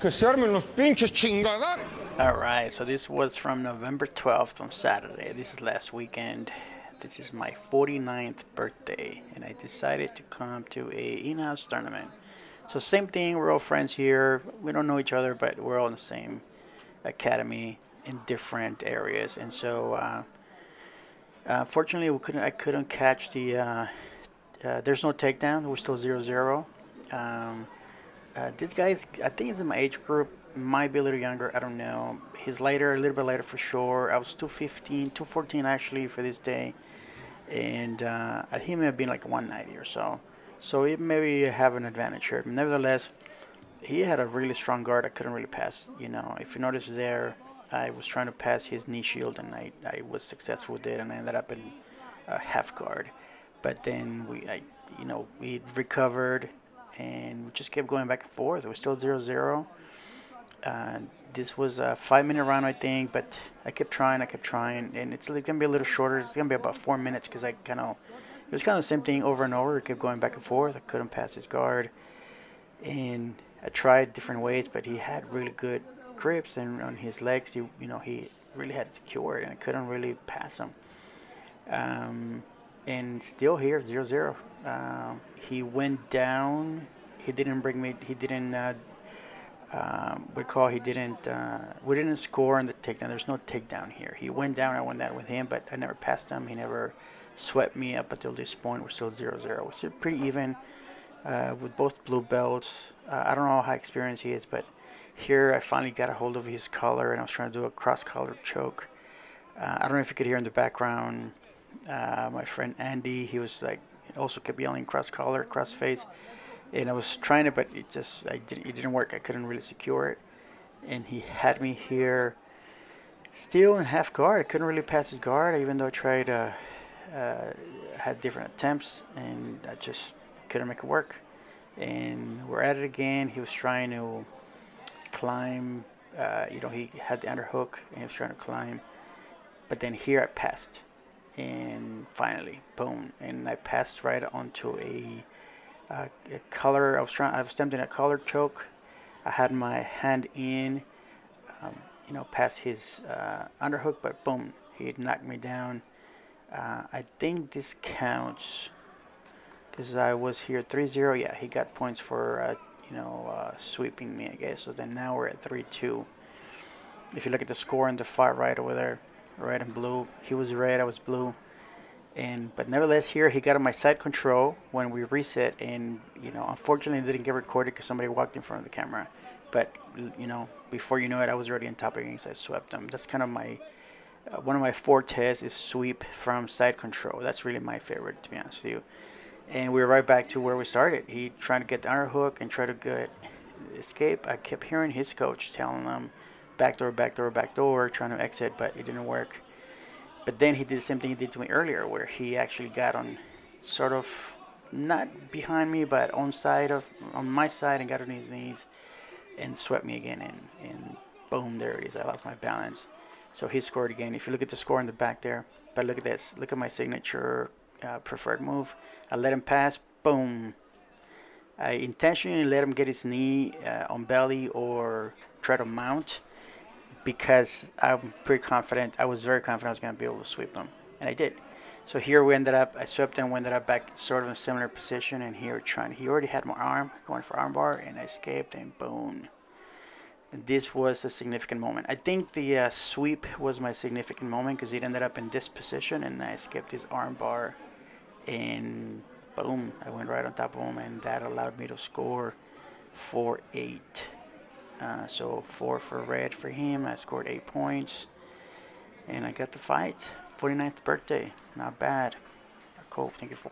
que se armen los pinches chingadas. Alright, so this was from November 12th on Saturday. This is last weekend. This is my 49th birthday, and I decided to come to a in-house tournament. So same thing, we're all friends here. We don't know each other, but we're all in the same academy in different areas. And so, fortunately, I couldn't catch the. There's no takedown. We're still 0-0. This guy I think he's in my age group. Might be a little younger. I don't know. He's lighter, a little bit lighter for sure. I was 215, 214 actually for this day, and he may have been like 190 or so. So he maybe have an advantage here. Nevertheless, he had a really strong guard. I couldn't really pass. You know, if you notice there, I was trying to pass his knee shield, and I was successful with it, and I ended up in a half guard. But then we recovered, and we just kept going back and forth. It was still 0-0. This was a 5-minute round, I think, but I kept trying, and it's going to be a little shorter. It's going to be about 4 minutes because it was kind of the same thing over and over. I kept going back and forth. I couldn't pass his guard, and I tried different ways, but he had really good grips, and on his legs, he really had it secured, and I couldn't really pass him. And still here, 0-0. He went down. He didn't bring me. He didn't. We didn't score on the takedown. There's no takedown here. He went down. I went down with him, but I never passed him. He never swept me up until this point. We're still 0-0. We're still pretty even with both blue belts. I don't know how experienced he is, but here I finally got a hold of his collar, and I was trying to do a cross-collar choke. I don't know if you could hear in the background. My friend Andy, he was also kept yelling cross-collar, cross-face. And I was trying it, but it didn't work. I couldn't really secure it. And he had me here still in half guard. I couldn't really pass his guard, even though I tried, had different attempts, and I just couldn't make it work. And we're at it again. He was trying to climb. He had the underhook, and he was trying to climb. But then here I passed. And finally, boom. And I passed right onto a collar. I was attempting a collar choke. I had my hand in, past his underhook, but boom, he knocked me down. I think this counts because I was here 3-0. Yeah, he got points for sweeping me, I guess. So then now we're at 3-2. If you look at the score on the far right over there, red and blue, he was red, I was blue. But nevertheless, here he got on my side control when we reset, and unfortunately, it didn't get recorded because somebody walked in front of the camera. But before you know it, I was already on top of the so I swept him. That's kind of my one of my fortes is sweep from side control. That's really my favorite, to be honest with you. And we were right back to where we started. He trying to get the underhook and try to escape. I kept hearing his coach telling him backdoor, backdoor, backdoor, trying to exit, but it didn't work. But then he did the same thing he did to me earlier, where he actually got on sort of not behind me, but on my side, and got on his knees and swept me again. And boom, there it is. I lost my balance. So he scored again. If you look at the score in the back there, but look at this. Look at my signature preferred move. I let him pass. Boom. I intentionally let him get his knee on belly or try to mount, because I'm pretty confident. I was very confident I was going to be able to sweep him, and I did. So here I swept him, we ended up back sort of in a similar position, and here he already had my arm, going for armbar, and I escaped, and boom. And this was a significant moment. I think the sweep was my significant moment because it ended up in this position, and I escaped his armbar, and boom, I went right on top of him, and that allowed me to score 4-8. So 4 for red for him. I scored 8 points, and I got the fight. 49th birthday, not bad. Cool. Thank you for.